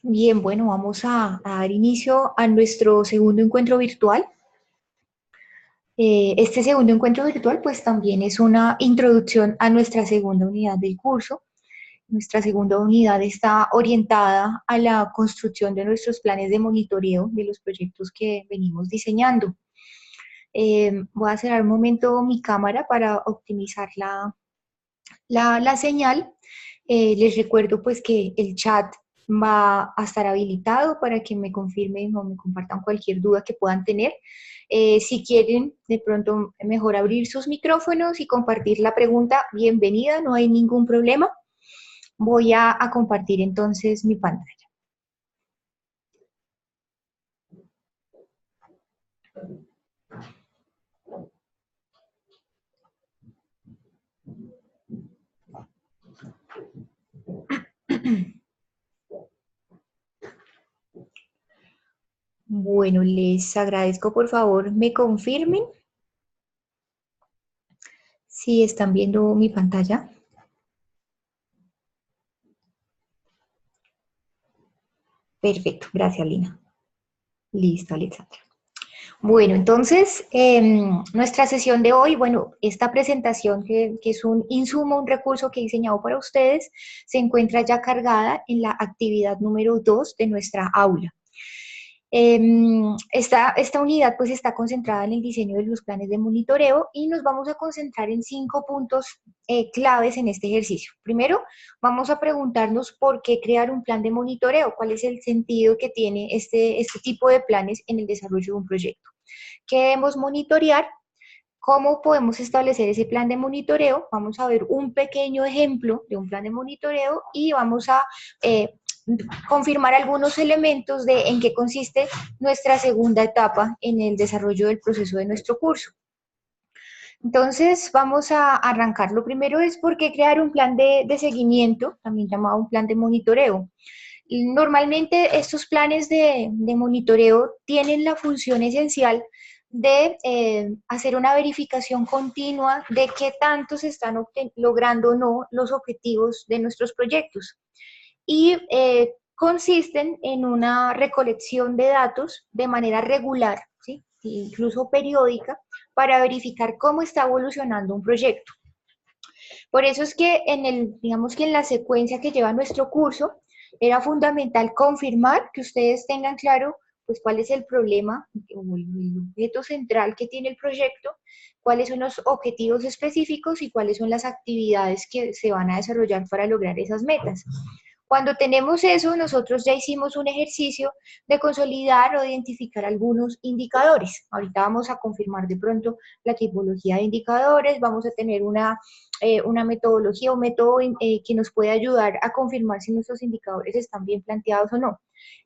Bien, bueno, vamos a dar inicio a nuestro segundo encuentro virtual. Este segundo encuentro virtual pues también es una introducción a nuestra segunda unidad del curso. Nuestra segunda unidad está orientada a la construcción de nuestros planes de monitoreo de los proyectos que venimos diseñando. Voy a cerrar un momento mi cámara para optimizar la señal. Les recuerdo pues que el chat va a estar habilitado para que me confirmen o me compartan cualquier duda que puedan tener. Si quieren de pronto mejor abrir sus micrófonos y compartir la pregunta, bienvenida, no hay ningún problema. Voy a compartir entonces mi pantalla. Bueno, les agradezco por favor me confirmen si están viendo mi pantalla. Perfecto, gracias Lina. Listo, Alexandra. Bueno, entonces, nuestra sesión de hoy, bueno, esta presentación que es un insumo, un recurso que he diseñado para ustedes, se encuentra ya cargada en la actividad número 2 de nuestra aula. Esta unidad pues está concentrada en el diseño de los planes de monitoreo y nos vamos a concentrar en 5 puntos claves en este ejercicio. Primero, vamos a preguntarnos por qué crear un plan de monitoreo, cuál es el sentido que tiene este tipo de planes en el desarrollo de un proyecto. ¿Qué debemos monitorear? ¿Cómo podemos establecer ese plan de monitoreo? Vamos a ver un pequeño ejemplo de un plan de monitoreo y vamos a confirmar algunos elementos de en qué consiste nuestra segunda etapa en el desarrollo del proceso de nuestro curso. Entonces, vamos a arrancar. Lo primero es por qué crear un plan de seguimiento, también llamado un plan de monitoreo. Normalmente estos planes de monitoreo tienen la función esencial de hacer una verificación continua de qué tanto se están logrando o no los objetivos de nuestros proyectos. Y consisten en una recolección de datos de manera regular, ¿sí? Incluso periódica, para verificar cómo está evolucionando un proyecto. Por eso es que digamos que en la secuencia que lleva nuestro curso, era fundamental confirmar que ustedes tengan claro pues cuál es el problema o el objeto central que tiene el proyecto, cuáles son los objetivos específicos y cuáles son las actividades que se van a desarrollar para lograr esas metas. Cuando tenemos eso, nosotros ya hicimos un ejercicio de consolidar o de identificar algunos indicadores. Ahorita vamos a confirmar de pronto la tipología de indicadores, vamos a tener una metodología, un método que nos puede ayudar a confirmar si nuestros indicadores están bien planteados o no.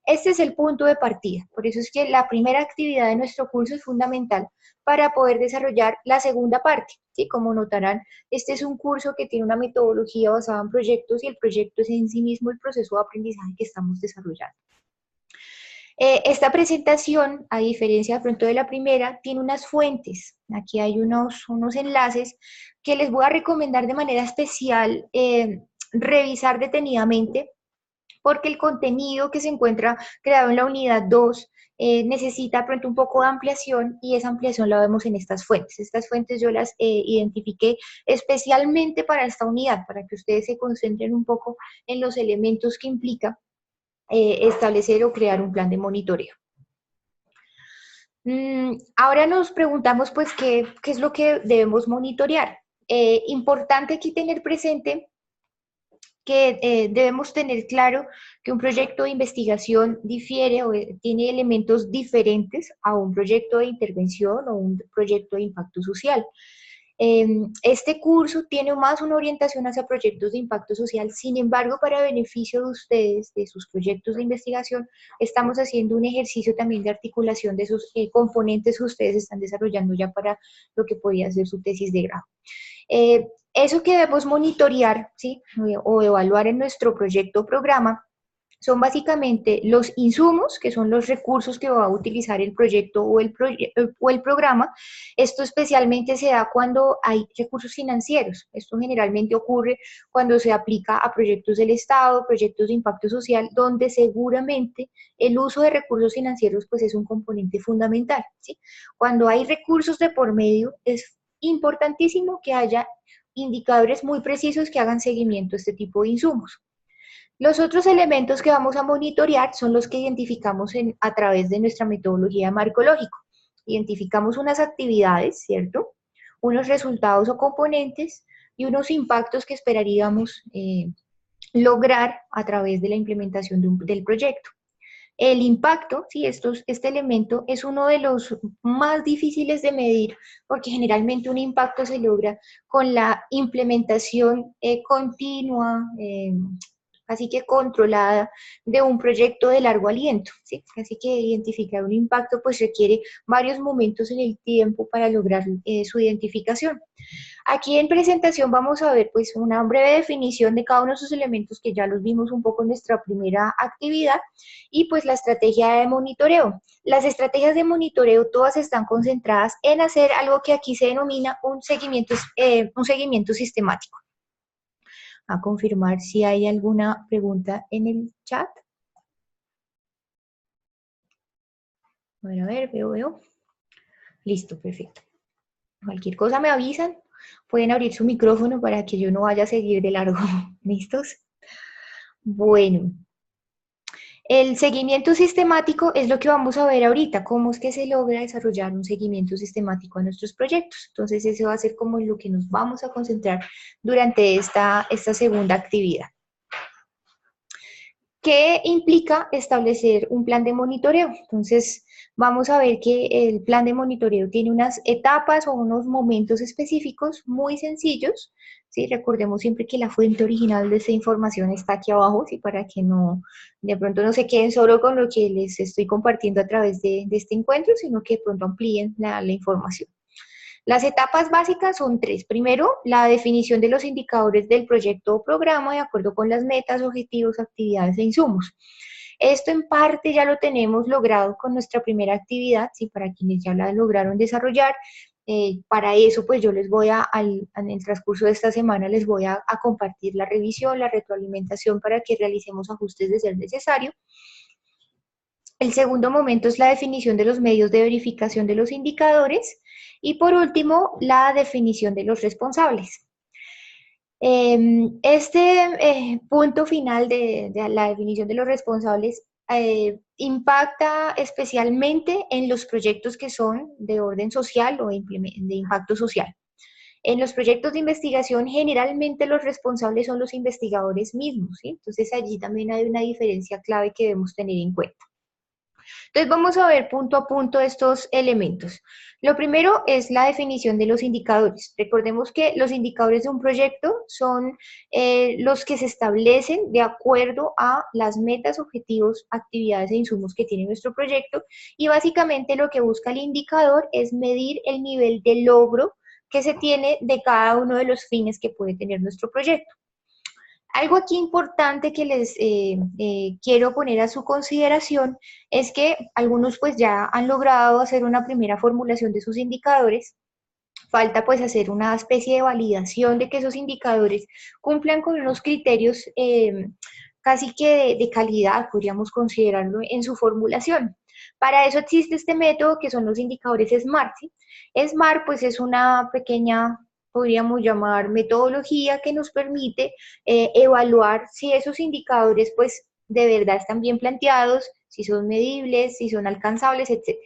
Este es el punto de partida, por eso es que la primera actividad de nuestro curso es fundamental para poder desarrollar la segunda parte. ¿Sí? Como notarán, este es un curso que tiene una metodología basada en proyectos y el proyecto es en sí mismo el proceso de aprendizaje que estamos desarrollando. Esta presentación, a diferencia de pronto de la primera, tiene unas fuentes. Aquí hay unos enlaces que les voy a recomendar de manera especial revisar detenidamente, porque el contenido que se encuentra creado en la unidad 2 necesita pronto un poco de ampliación y esa ampliación la vemos en estas fuentes. Estas fuentes yo las identifiqué especialmente para esta unidad, para que ustedes se concentren un poco en los elementos que implica establecer o crear un plan de monitoreo. Ahora nos preguntamos, pues, ¿qué es lo que debemos monitorear? Importante aquí tener presente que debemos tener claro que un proyecto de investigación difiere o tiene elementos diferentes a un proyecto de intervención o un proyecto de impacto social. Este curso tiene más una orientación hacia proyectos de impacto social, sin embargo, para beneficio de ustedes, de sus proyectos de investigación, estamos haciendo un ejercicio también de articulación de esos componentes que ustedes están desarrollando ya para lo que podría ser su tesis de grado. Eso que debemos monitorear, ¿sí? O evaluar en nuestro proyecto o programa son básicamente los insumos, que son los recursos que va a utilizar el proyecto o el programa. Esto especialmente se da cuando hay recursos financieros. Esto generalmente ocurre cuando se aplica a proyectos del Estado, proyectos de impacto social, donde seguramente el uso de recursos financieros pues es un componente fundamental, ¿sí? Cuando hay recursos de por medio, es importantísimo que haya indicadores muy precisos que hagan seguimiento a este tipo de insumos. Los otros elementos que vamos a monitorear son los que identificamos a través de nuestra metodología de marco lógico. Identificamos unas actividades, ¿cierto? Unos resultados o componentes y unos impactos que esperaríamos lograr a través de la implementación del proyecto. El impacto, sí, este elemento es uno de los más difíciles de medir porque generalmente un impacto se logra con la implementación continua, así que controlada de un proyecto de largo aliento, ¿sí? Así que identificar un impacto pues requiere varios momentos en el tiempo para lograr su identificación. Aquí en presentación vamos a ver pues una breve definición de cada uno de esos elementos que ya los vimos un poco en nuestra primera actividad y pues la estrategia de monitoreo. Las estrategias de monitoreo todas están concentradas en hacer algo que aquí se denomina un seguimiento sistemático. A confirmar si hay alguna pregunta en el chat. A ver, veo. Listo, perfecto. Cualquier cosa me avisan. Pueden abrir su micrófono para que yo no vaya a seguir de largo. ¿Listos? Bueno. El seguimiento sistemático es lo que vamos a ver ahorita, cómo es que se logra desarrollar un seguimiento sistemático a nuestros proyectos. Entonces, ese va a ser como lo que nos vamos a concentrar durante esta segunda actividad. ¿Qué implica establecer un plan de monitoreo? Entonces, vamos a ver que el plan de monitoreo tiene unas etapas o unos momentos específicos muy sencillos, ¿sí? Recordemos siempre que la fuente original de esta información está aquí abajo, ¿sí? Para que no, de pronto no se queden solo con lo que les estoy compartiendo a través de este encuentro, sino que de pronto amplíen la información. Las etapas básicas son tres. Primero, la definición de los indicadores del proyecto o programa de acuerdo con las metas, objetivos, actividades e insumos. Esto en parte ya lo tenemos logrado con nuestra primera actividad, ¿sí? Para quienes ya la lograron desarrollar. Para eso, pues yo les voy en el transcurso de esta semana, les voy a compartir la revisión, la retroalimentación para que realicemos ajustes de ser necesario. El segundo momento es la definición de los medios de verificación de los indicadores y por último, la definición de los responsables. Este punto final de la definición de los responsables impacta especialmente en los proyectos que son de orden social o de impacto social. En los proyectos de investigación, generalmente los responsables son los investigadores mismos, ¿sí? Entonces allí también hay una diferencia clave que debemos tener en cuenta. Entonces vamos a ver punto a punto estos elementos. Lo primero es la definición de los indicadores. Recordemos que los indicadores de un proyecto son los que se establecen de acuerdo a las metas, objetivos, actividades e insumos que tiene nuestro proyecto y básicamente lo que busca el indicador es medir el nivel de logro que se tiene de cada uno de los fines que puede tener nuestro proyecto. Algo aquí importante que les quiero poner a su consideración es que algunos pues ya han logrado hacer una primera formulación de sus indicadores. Falta pues hacer una especie de validación de que esos indicadores cumplan con unos criterios casi que de calidad, podríamos considerarlo en su formulación. Para eso existe este método que son los indicadores SMART, ¿sí? SMART pues es una pequeña, podríamos llamar, metodología que nos permite evaluar si esos indicadores pues de verdad están bien planteados, si son medibles, si son alcanzables, etc.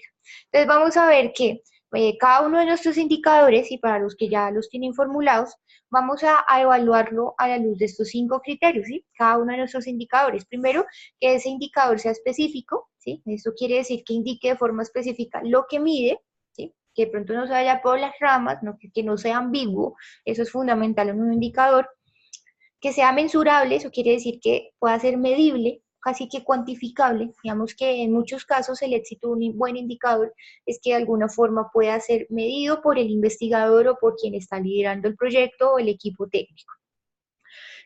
Entonces vamos a ver que cada uno de nuestros indicadores, y para los que ya los tienen formulados, vamos a evaluarlo a la luz de estos 5 criterios, ¿sí? Cada uno de nuestros indicadores. Primero, que ese indicador sea específico, ¿sí? Esto quiere decir que indique de forma específica lo que mide, ¿sí? Que de pronto no se vaya por las ramas, no, que no sea ambiguo, eso es fundamental en un indicador. Que sea mensurable, eso quiere decir que pueda ser medible, casi que cuantificable. Digamos que en muchos casos el éxito de un buen indicador es que de alguna forma pueda ser medido por el investigador o por quien está liderando el proyecto o el equipo técnico.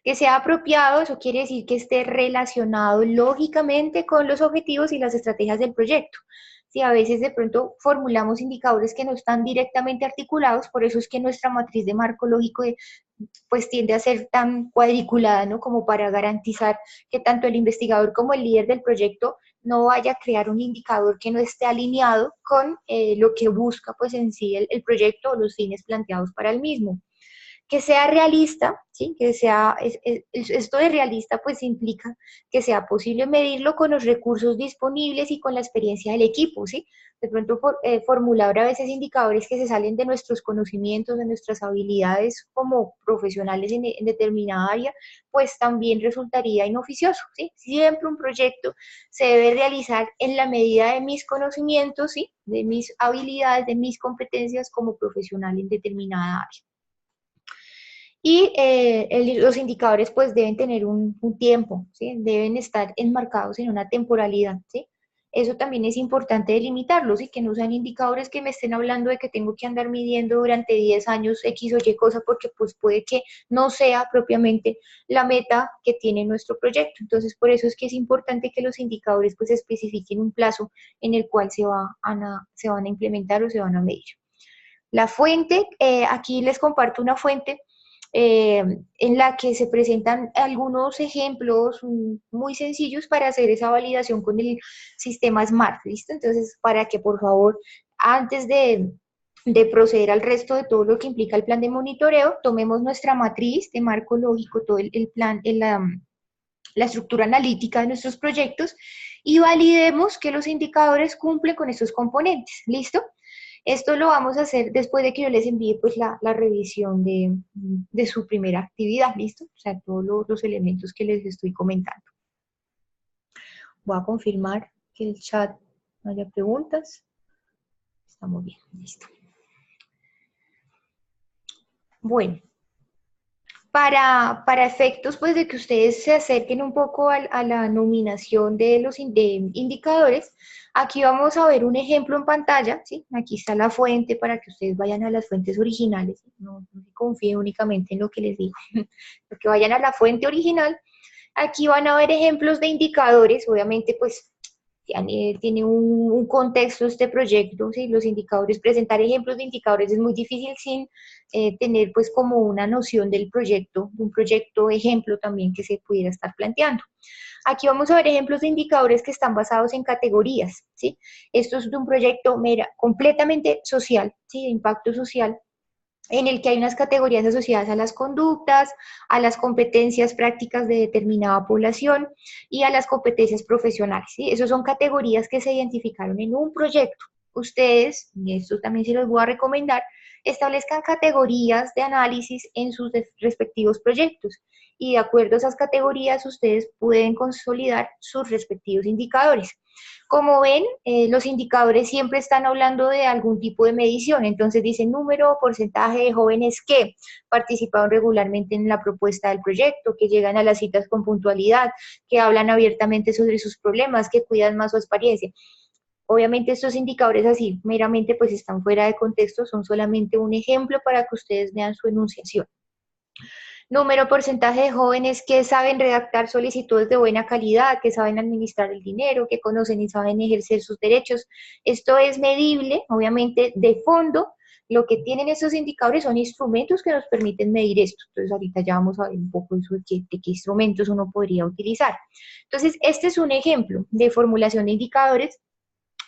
Que sea apropiado, eso quiere decir que esté relacionado lógicamente con los objetivos y las estrategias del proyecto. Si a veces de pronto formulamos indicadores que no están directamente articulados, por eso es que nuestra matriz de marco lógico pues tiende a ser tan cuadriculada, ¿no? Como para garantizar que tanto el investigador como el líder del proyecto no vaya a crear un indicador que no esté alineado con lo que busca pues en sí el proyecto o los fines planteados para el mismo. Que sea realista, ¿sí? Que sea, esto de realista pues implica que sea posible medirlo con los recursos disponibles y con la experiencia del equipo, ¿sí? De pronto formular a veces indicadores que se salen de nuestros conocimientos, de nuestras habilidades como profesionales en determinada área, pues también resultaría inoficioso, ¿sí? Siempre un proyecto se debe realizar en la medida de mis conocimientos, ¿sí? De mis habilidades, de mis competencias como profesional en determinada área. Y los indicadores pues deben tener un tiempo, ¿sí? Deben estar enmarcados en una temporalidad, ¿sí? Eso también es importante delimitarlos y que no sean indicadores que me estén hablando de que tengo que andar midiendo durante 10 años X o Y cosa porque pues puede que no sea propiamente la meta que tiene nuestro proyecto. Entonces por eso es que es importante que los indicadores pues especifiquen un plazo en el cual se van a implementar o se van a medir. La fuente, aquí les comparto una fuente en la que se presentan algunos ejemplos muy sencillos para hacer esa validación con el sistema SMART, ¿listo? Entonces, para que por favor, antes de proceder al resto de todo lo que implica el plan de monitoreo, tomemos nuestra matriz de marco lógico, todo el plan, la estructura analítica de nuestros proyectos y validemos que los indicadores cumplen con estos componentes, ¿listo? Esto lo vamos a hacer después de que yo les envíe pues la revisión de su primera actividad, ¿listo? O sea, todos los elementos que les estoy comentando. Voy a confirmar que el chat no haya preguntas. Estamos bien, listo. Bueno, para efectos pues de que ustedes se acerquen un poco a la nominación de los indicadores, aquí vamos a ver un ejemplo en pantalla, ¿sí? Aquí está la fuente para que ustedes vayan a las fuentes originales, ¿sí? No se confíen únicamente en lo que les digo, que vayan a la fuente original. Aquí van a ver ejemplos de indicadores, obviamente pues tiene un contexto este proyecto, ¿sí? Los indicadores, presentar ejemplos de indicadores es muy difícil sin tener pues como una noción del proyecto, un proyecto ejemplo también que se pudiera estar planteando. Aquí vamos a ver ejemplos de indicadores que están basados en categorías, ¿sí? Esto es de un proyecto completamente social, ¿sí? De impacto social, en el que hay unas categorías asociadas a las conductas, a las competencias prácticas de determinada población y a las competencias profesionales, ¿sí? Esas son categorías que se identificaron en un proyecto. Ustedes, y esto también se los voy a recomendar, establezcan categorías de análisis en sus respectivos proyectos y de acuerdo a esas categorías ustedes pueden consolidar sus respectivos indicadores. Como ven, los indicadores siempre están hablando de algún tipo de medición, entonces dicen número o porcentaje de jóvenes que participaron regularmente en la propuesta del proyecto, que llegan a las citas con puntualidad, que hablan abiertamente sobre sus problemas, que cuidan más su experiencia. Obviamente estos indicadores así meramente pues están fuera de contexto, son solamente un ejemplo para que ustedes vean su enunciación. Número, porcentaje de jóvenes que saben redactar solicitudes de buena calidad, que saben administrar el dinero, que conocen y saben ejercer sus derechos. Esto es medible, obviamente, de fondo. Lo que tienen estos indicadores son instrumentos que nos permiten medir esto. Entonces, ahorita ya vamos a ver un poco eso de qué instrumentos uno podría utilizar. Entonces, este es un ejemplo de formulación de indicadores.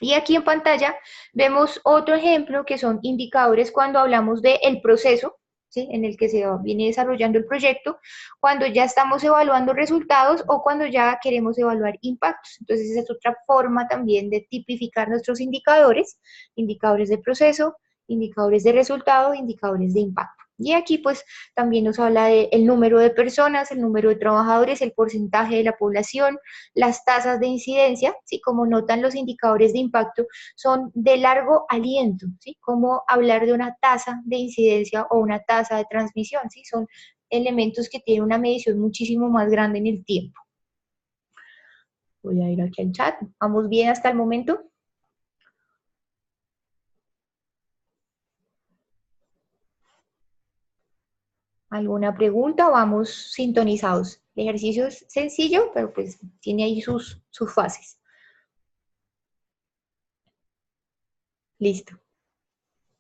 Y aquí en pantalla vemos otro ejemplo que son indicadores cuando hablamos del proceso, ¿sí? En el que se viene desarrollando el proyecto, cuando ya estamos evaluando resultados o cuando ya queremos evaluar impactos. Entonces, esa es otra forma también de tipificar nuestros indicadores, indicadores de proceso, indicadores de resultado, indicadores de impacto. Y aquí pues también nos habla del número de personas, el número de trabajadores, el porcentaje de la población, las tasas de incidencia, ¿sí? Como notan los indicadores de impacto son de largo aliento, ¿sí? Como hablar de una tasa de incidencia o una tasa de transmisión, ¿sí? Son elementos que tienen una medición muchísimo más grande en el tiempo. Voy a ir aquí al chat. ¿Vamos bien hasta el momento? ¿Alguna pregunta o vamos sintonizados? El ejercicio es sencillo, pero pues tiene ahí sus fases. Listo.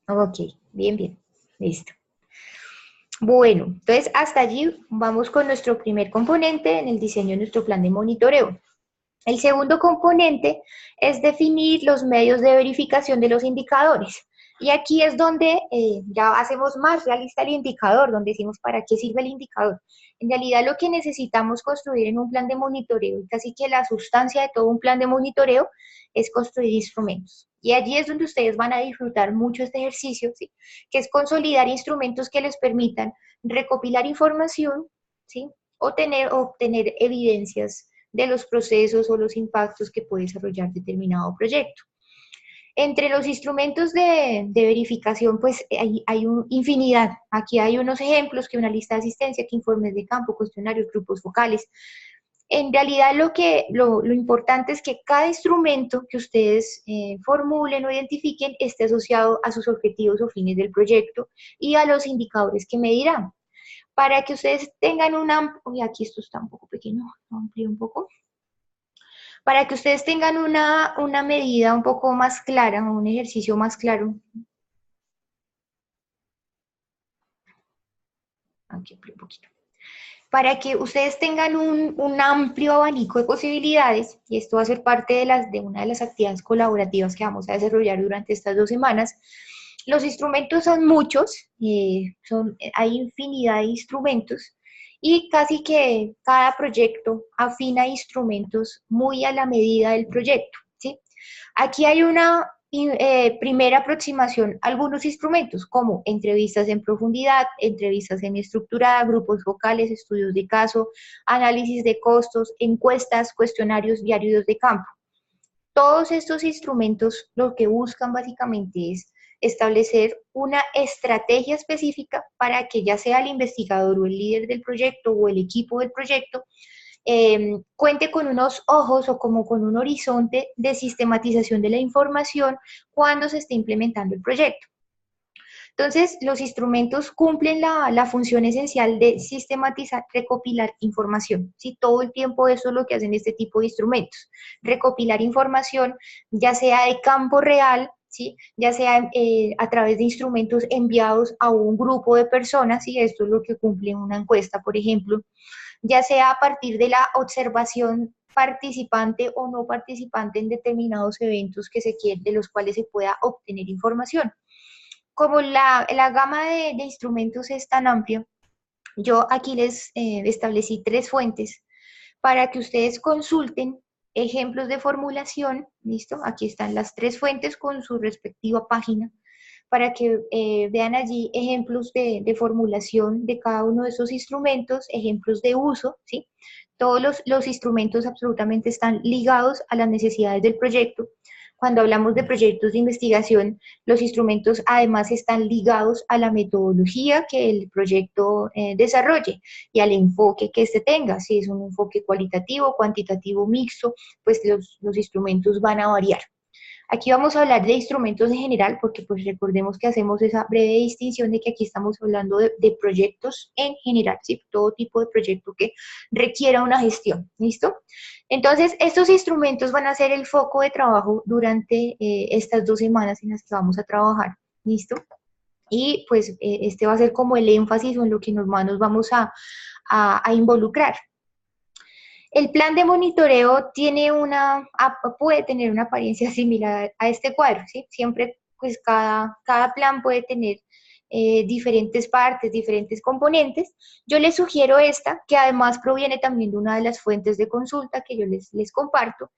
Ok, bien, bien. Listo. Bueno, entonces hasta allí vamos con nuestro primer componente en el diseño de nuestro plan de monitoreo. El segundo componente es definir los medios de verificación de los indicadores. Y aquí es donde ya hacemos más realista el indicador, donde decimos para qué sirve el indicador. En realidad lo que necesitamos construir en un plan de monitoreo, y casi que la sustancia de todo un plan de monitoreo, es construir instrumentos. Y allí es donde ustedes van a disfrutar mucho este ejercicio, ¿sí? Que es consolidar instrumentos que les permitan recopilar información, ¿sí? Obtener evidencias de los procesos o los impactos que puede desarrollar determinado proyecto. Entre los instrumentos de verificación, pues hay infinidad. Aquí hay unos ejemplos, que una lista de asistencia, que informes de campo, cuestionarios, grupos focales. En realidad lo importante es que cada instrumento que ustedes formulen o identifiquen esté asociado a sus objetivos o fines del proyecto y a los indicadores que medirán. Para que ustedes tengan una... Uy, aquí esto está un poco pequeño, amplío un poco. Para que ustedes tengan una medida un poco más clara, un ejercicio más claro. Aquí un poquito. Para que ustedes tengan un amplio abanico de posibilidades, y esto va a ser parte de una de las actividades colaborativas que vamos a desarrollar durante estas 2 semanas. Los instrumentos son muchos, hay infinidad de instrumentos, y casi que cada proyecto afina instrumentos muy a la medida del proyecto, ¿sí? Aquí hay una primera aproximación a algunos instrumentos, como entrevistas en profundidad, entrevistas semiestructuradas, grupos focales, estudios de caso, análisis de costos, encuestas, cuestionarios, diarios de campo. Todos estos instrumentos lo que buscan básicamente es establecer una estrategia específica para que ya sea el investigador o el líder del proyecto o el equipo del proyecto cuente con unos ojos o como con un horizonte de sistematización de la información cuando se esté implementando el proyecto. Entonces, los instrumentos cumplen la función esencial de sistematizar, recopilar información. ¿Sí? Todo el tiempo eso es lo que hacen este tipo de instrumentos. Recopilar información, ya sea de campo real, ¿sí? Ya sea a través de instrumentos enviados a un grupo de personas, y esto es lo que cumple una encuesta, por ejemplo, ya sea a partir de la observación participante o no participante en determinados eventos que se quieren, de los cuales se pueda obtener información. Como la gama de instrumentos es tan amplia, yo aquí les establecí 3 fuentes para que ustedes consulten ejemplos de formulación, ¿listo? Aquí están las 3 fuentes con su respectiva página, para que vean allí ejemplos de formulación de cada uno de esos instrumentos, ejemplos de uso, ¿sí? Todos los instrumentos absolutamente están ligados a las necesidades del proyecto. Cuando hablamos de proyectos de investigación, los instrumentos además están ligados a la metodología que el proyecto desarrolle y al enfoque que éste tenga. Si es un enfoque cualitativo, cuantitativo, mixto, pues los instrumentos van a variar. Aquí vamos a hablar de instrumentos en general, porque pues recordemos que hacemos esa breve distinción de que aquí estamos hablando de proyectos en general, ¿sí? Todo tipo de proyecto que requiera una gestión, ¿listo? Entonces, estos instrumentos van a ser el foco de trabajo durante estas 2 semanas en las que vamos a trabajar, ¿listo? Y pues este va a ser como el énfasis o en lo que nos vamos a involucrar. El plan de monitoreo puede tener una apariencia similar a este cuadro, ¿sí? Siempre, pues cada plan puede tener diferentes partes, diferentes componentes. Yo les sugiero esta, que además proviene también de una de las fuentes de consulta que yo les comparto.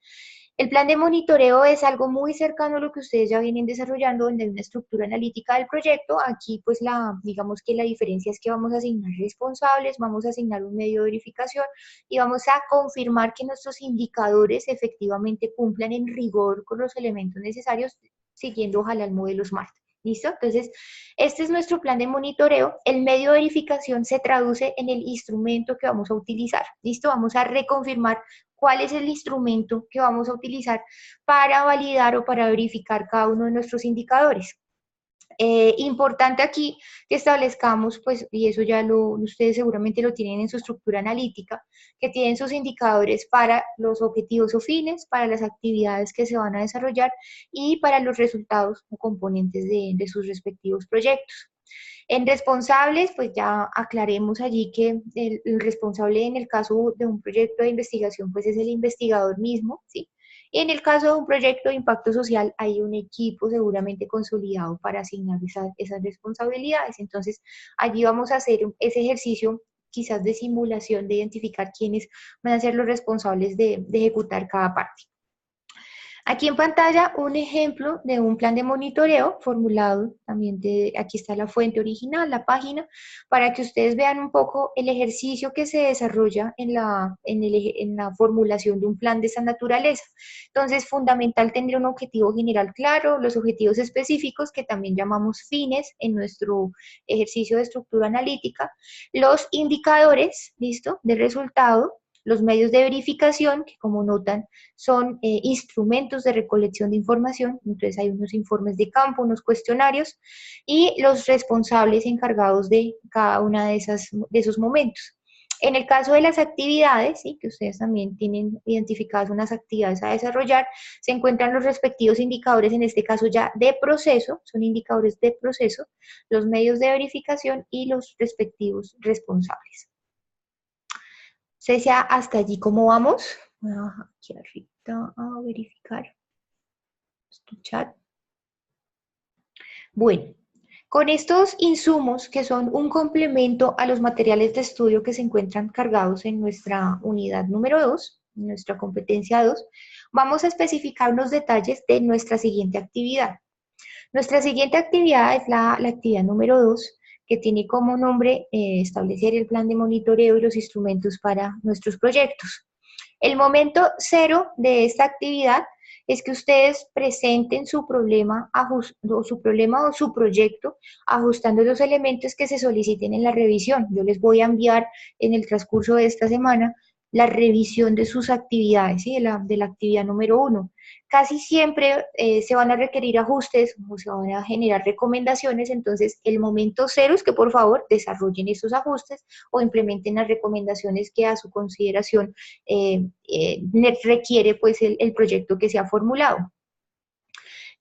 El plan de monitoreo es algo muy cercano a lo que ustedes ya vienen desarrollando, donde hay una estructura analítica del proyecto. Aquí, pues, digamos que la diferencia es que vamos a asignar responsables, vamos a asignar un medio de verificación y vamos a confirmar que nuestros indicadores efectivamente cumplan en rigor con los elementos necesarios, siguiendo ojalá el modelo SMART. ¿Listo? Entonces, este es nuestro plan de monitoreo. El medio de verificación se traduce en el instrumento que vamos a utilizar. ¿Listo? Vamos a reconfirmar cuál es el instrumento que vamos a utilizar para validar o para verificar cada uno de nuestros indicadores. Importante aquí que establezcamos, pues, y eso ya ustedes seguramente lo tienen en su estructura analítica, que tienen sus indicadores para los objetivos o fines, para las actividades que se van a desarrollar y para los resultados o componentes de sus respectivos proyectos. En responsables, pues ya aclaremos allí que el responsable en el caso de un proyecto de investigación, pues es el investigador mismo, ¿sí? Y en el caso de un proyecto de impacto social, hay un equipo seguramente consolidado para asignar esas responsabilidades. Entonces, allí vamos a hacer ese ejercicio quizás de simulación, de identificar quiénes van a ser los responsables de ejecutar cada parte. Aquí en pantalla un ejemplo de un plan de monitoreo formulado también aquí está la fuente original, la página, para que ustedes vean un poco el ejercicio que se desarrolla en la formulación de un plan de esa naturaleza. Entonces, fundamental tener un objetivo general claro, los objetivos específicos que también llamamos fines en nuestro ejercicio de estructura analítica, los indicadores, ¿listo?, de resultado, los medios de verificación, que como notan son instrumentos de recolección de información, entonces hay unos informes de campo, unos cuestionarios, y los responsables encargados de cada uno de esos momentos. En el caso de las actividades, ¿sí?, que ustedes también tienen identificadas unas actividades a desarrollar, se encuentran los respectivos indicadores, en este caso ya de proceso, son indicadores de proceso, los medios de verificación y los respectivos responsables. Cecia, hasta allí, ¿cómo vamos? Voy a bajar aquí arriba a verificar este chat. Bueno, con estos insumos que son un complemento a los materiales de estudio que se encuentran cargados en nuestra unidad número 2, nuestra competencia 2, vamos a especificar unos detalles de nuestra siguiente actividad. Nuestra siguiente actividad es la actividad número 2, que tiene como nombre establecer el plan de monitoreo y los instrumentos para nuestros proyectos. El momento cero de esta actividad es que ustedes presenten su problema o su proyecto ajustando los elementos que se soliciten en la revisión. Yo les voy a enviar en el transcurso de esta semana la revisión de sus actividades, ¿sí?, de la actividad número 1. Casi siempre se van a requerir ajustes o se van a generar recomendaciones, entonces el momento cero es que por favor desarrollen esos ajustes o implementen las recomendaciones que a su consideración requiere pues el proyecto que se ha formulado.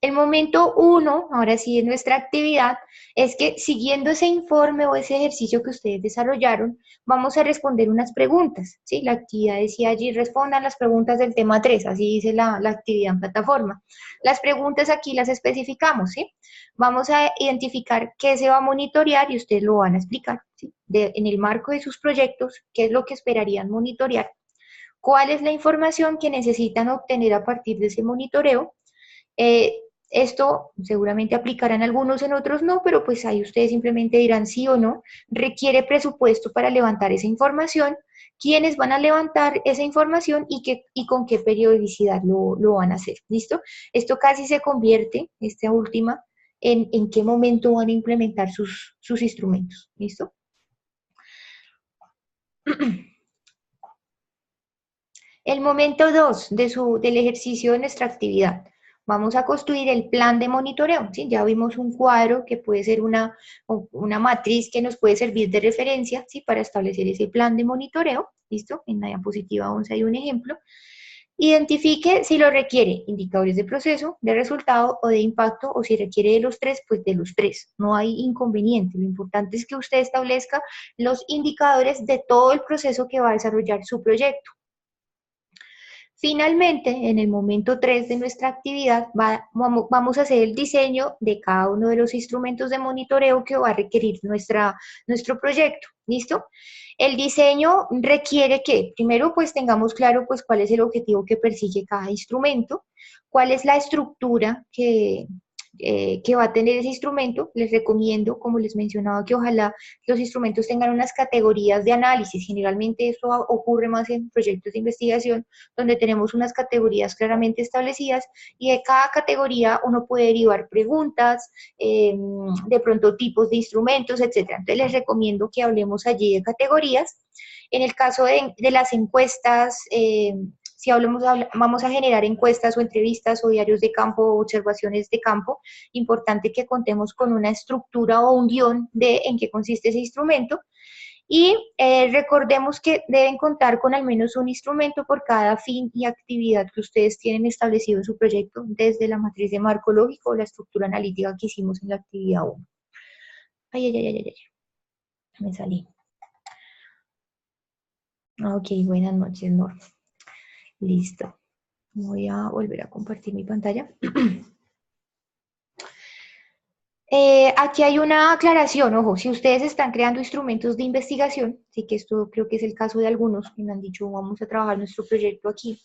El momento 1, ahora sí, en nuestra actividad, es que siguiendo ese informe o ese ejercicio que ustedes desarrollaron, vamos a responder unas preguntas, ¿sí? La actividad decía allí, respondan las preguntas del tema 3, así dice la actividad en plataforma. Las preguntas aquí las especificamos, ¿sí? Vamos a identificar qué se va a monitorear y ustedes lo van a explicar, ¿sí? En el marco de sus proyectos, qué es lo que esperarían monitorear, cuál es la información que necesitan obtener a partir de ese monitoreo. Esto seguramente aplicará en algunos, en otros no, pero pues ahí ustedes simplemente dirán sí o no. Requiere presupuesto para levantar esa información, quiénes van a levantar esa información y con qué periodicidad lo van a hacer, ¿listo? Esto casi se convierte, esta última, en qué momento van a implementar sus instrumentos, ¿listo? El momento 2 del ejercicio de nuestra actividad. Vamos a construir el plan de monitoreo, ¿sí? Ya vimos un cuadro que puede ser una matriz que nos puede servir de referencia, ¿sí?, para establecer ese plan de monitoreo, ¿listo? En la diapositiva 11 hay un ejemplo. Identifique si lo requiere, indicadores de proceso, de resultado o de impacto, o si requiere de los tres, pues de los tres. No hay inconveniente. Lo importante es que usted establezca los indicadores de todo el proceso que va a desarrollar su proyecto. Finalmente, en el momento 3 de nuestra actividad, vamos a hacer el diseño de cada uno de los instrumentos de monitoreo que va a requerir nuestro proyecto, ¿listo? El diseño requiere que, primero, pues tengamos claro pues cuál es el objetivo que persigue cada instrumento, cuál es la estructura que va a tener ese instrumento. Les recomiendo, como les mencionaba, que ojalá los instrumentos tengan unas categorías de análisis. Generalmente esto ocurre más en proyectos de investigación, donde tenemos unas categorías claramente establecidas y de cada categoría uno puede derivar preguntas, de pronto tipos de instrumentos, etcétera. Entonces les recomiendo que hablemos allí de categorías. En el caso de las encuestas Si vamos a generar encuestas o entrevistas o diarios de campo o observaciones de campo, importante que contemos con una estructura o un guión de en qué consiste ese instrumento. Y recordemos que deben contar con al menos un instrumento por cada fin y actividad que ustedes tienen establecido en su proyecto, desde la matriz de marco lógico o la estructura analítica que hicimos en la actividad 1. Ay, ay, ay, ay, ay, me salí. Ok, buenas noches, Norma. Listo. Voy a volver a compartir mi pantalla. Aquí hay una aclaración, ojo, si ustedes están creando instrumentos de investigación, sí que esto creo que es el caso de algunos que me han dicho vamos a trabajar nuestro proyecto aquí,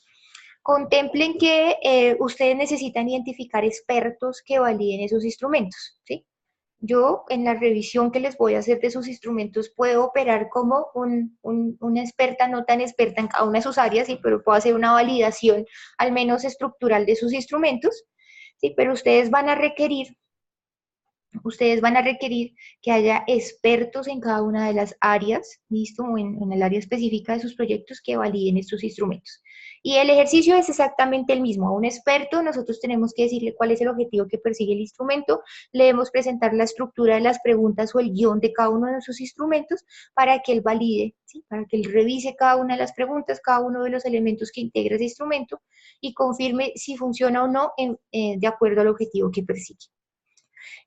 contemplen que ustedes necesitan identificar expertos que validen esos instrumentos, ¿sí? Yo en la revisión que les voy a hacer de sus instrumentos puedo operar como una experta, no tan experta en cada una de sus áreas, ¿sí? Pero puedo hacer una validación al menos estructural de sus instrumentos, ¿sí? Pero ustedes van a requerir que haya expertos en cada una de las áreas, ¿listo? O en el área específica de sus proyectos que validen estos instrumentos. Y el ejercicio es exactamente el mismo. A un experto nosotros tenemos que decirle cuál es el objetivo que persigue el instrumento, le debemos presentar la estructura de las preguntas o el guión de cada uno de esos instrumentos para que él valide, ¿sí? Para que él revise cada una de las preguntas, cada uno de los elementos que integra ese instrumento y confirme si funciona o no de acuerdo al objetivo que persigue.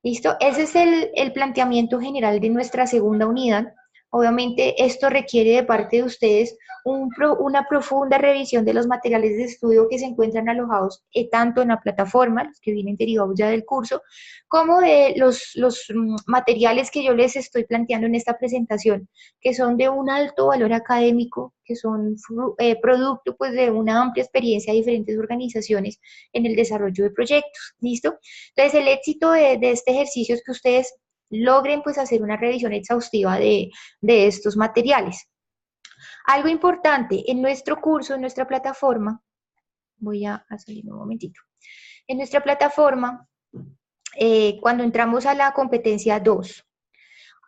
¿Listo? Ese es el planteamiento general de nuestra segunda unidad. Obviamente esto requiere de parte de ustedes una profunda revisión de los materiales de estudio que se encuentran alojados tanto en la plataforma, los que vienen derivados ya del curso, como de los materiales que yo les estoy planteando en esta presentación, que son de un alto valor académico, que son producto pues, de una amplia experiencia de diferentes organizaciones en el desarrollo de proyectos. ¿Listo? Entonces, el éxito de este ejercicio es que ustedes logren pues hacer una revisión exhaustiva de estos materiales. Algo importante, en nuestro curso, en nuestra plataforma, voy a salir un momentito, en nuestra plataforma, cuando entramos a la competencia 2,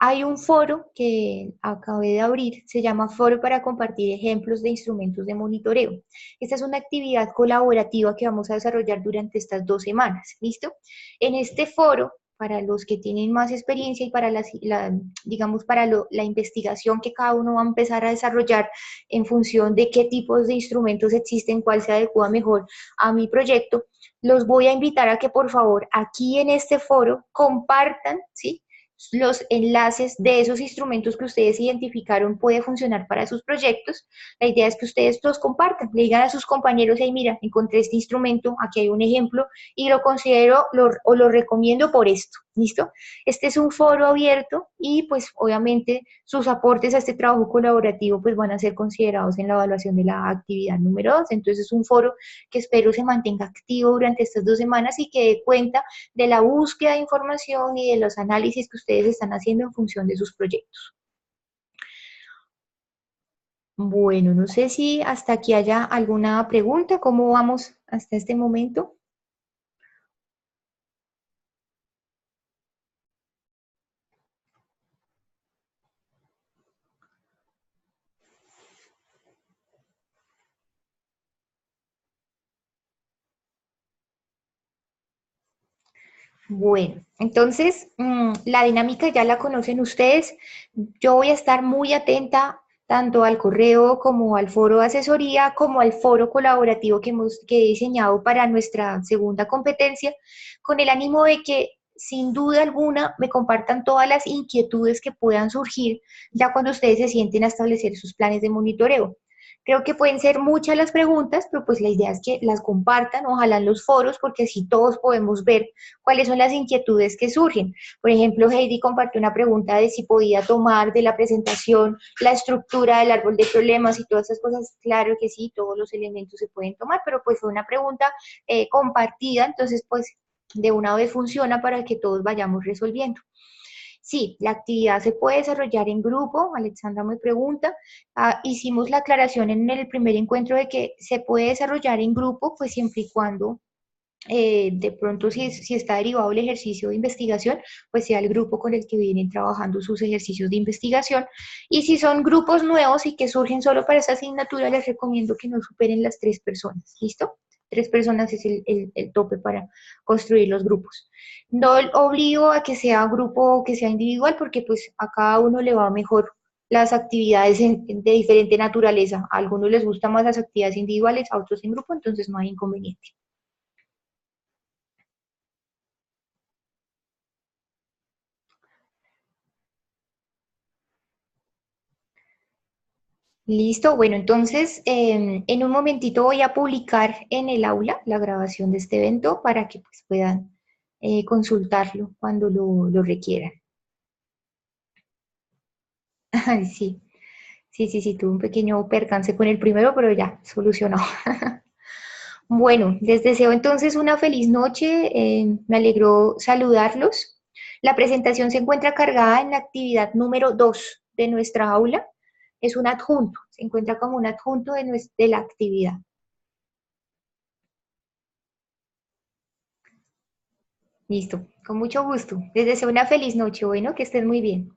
hay un foro que acabé de abrir, se llama Foro para compartir ejemplos de instrumentos de monitoreo. Esta es una actividad colaborativa que vamos a desarrollar durante estas 2 semanas, ¿listo? En este foro, para los que tienen más experiencia y para digamos, para la investigación que cada uno va a empezar a desarrollar en función de qué tipos de instrumentos existen, cuál se adecua mejor a mi proyecto, los voy a invitar a que por favor aquí en este foro compartan, ¿sí?, los enlaces de esos instrumentos que ustedes identificaron puede funcionar para sus proyectos. La idea es que ustedes los compartan, le digan a sus compañeros, hey, mira, encontré este instrumento, aquí hay un ejemplo y lo considero o lo recomiendo por esto, ¿listo? Este es un foro abierto y pues obviamente sus aportes a este trabajo colaborativo pues van a ser considerados en la evaluación de la actividad número 2. Entonces es un foro que espero se mantenga activo durante estas 2 semanas y que dé cuenta de la búsqueda de información y de los análisis que ustedes están haciendo en función de sus proyectos. Bueno, no sé si hasta aquí haya alguna pregunta. ¿Cómo vamos hasta este momento? Bueno, entonces la dinámica ya la conocen ustedes. Yo voy a estar muy atenta tanto al correo como al foro de asesoría, como al foro colaborativo que he diseñado para nuestra segunda competencia, con el ánimo de que sin duda alguna me compartan todas las inquietudes que puedan surgir ya cuando ustedes se sienten a establecer sus planes de monitoreo. Creo que pueden ser muchas las preguntas, pero pues la idea es que las compartan, ojalá en los foros, porque así todos podemos ver cuáles son las inquietudes que surgen. Por ejemplo, Heidi compartió una pregunta de si podía tomar de la presentación la estructura del árbol de problemas y todas esas cosas. Claro que sí, todos los elementos se pueden tomar, pero pues fue una pregunta compartida, entonces pues de una vez funciona para que todos vayamos resolviendo. Sí, la actividad se puede desarrollar en grupo, Alexandra me pregunta. Hicimos la aclaración en el primer encuentro de que se puede desarrollar en grupo, pues siempre y cuando De pronto si está derivado el ejercicio de investigación, pues sea el grupo con el que vienen trabajando sus ejercicios de investigación. Y si son grupos nuevos y que surgen solo para esa asignatura, les recomiendo que no superen las 3 personas. ¿Listo? 3 personas es el tope para construir los grupos. No obligo a que sea grupo o que sea individual, porque pues a cada uno le va mejor las actividades de diferente naturaleza. A algunos les gustan más las actividades individuales, a otros en grupo, entonces no hay inconveniente. Listo, bueno, entonces en un momentito voy a publicar en el aula la grabación de este evento para que pues, puedan consultarlo cuando lo requieran. Ay, sí, sí, tuve un pequeño percance con el primero, pero ya, solucionado. Bueno, les deseo entonces una feliz noche, me alegró saludarlos. La presentación se encuentra cargada en la actividad número 2 de nuestra aula. Es un adjunto, se encuentra como un adjunto de la actividad. Listo, con mucho gusto. Les deseo una feliz noche. Bueno, que estén muy bien.